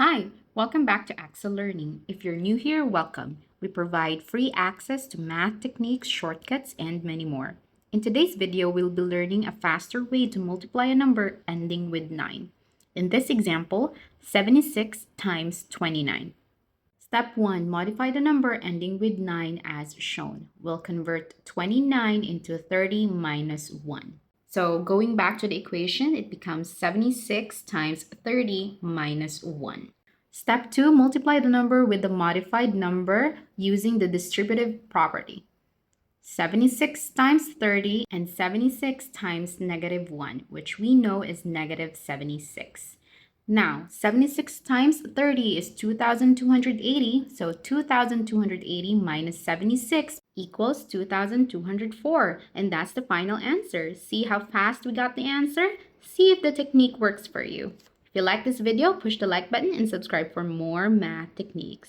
Hi, welcome back to Excel Learning. If you're new here, welcome. We provide free access to math techniques, shortcuts, and many more. In today's video, we'll be learning a faster way to multiply a number ending with 9. In this example, 76 times 29. Step 1. Modify the number ending with 9 as shown. We'll convert 29 into 30 minus 1. So going back to the equation, it becomes 76 times 30 minus 1. Step 2, multiply the number with the modified number using the distributive property. 76 times 30 and 76 times negative 1, which we know is negative 76. Now, 76 times 30 is 2,280, so 2,280 minus 76 equals 2,204, and that's the final answer. See how fast we got the answer? See if the technique works for you. If you like this video, push the like button and subscribe for more math techniques.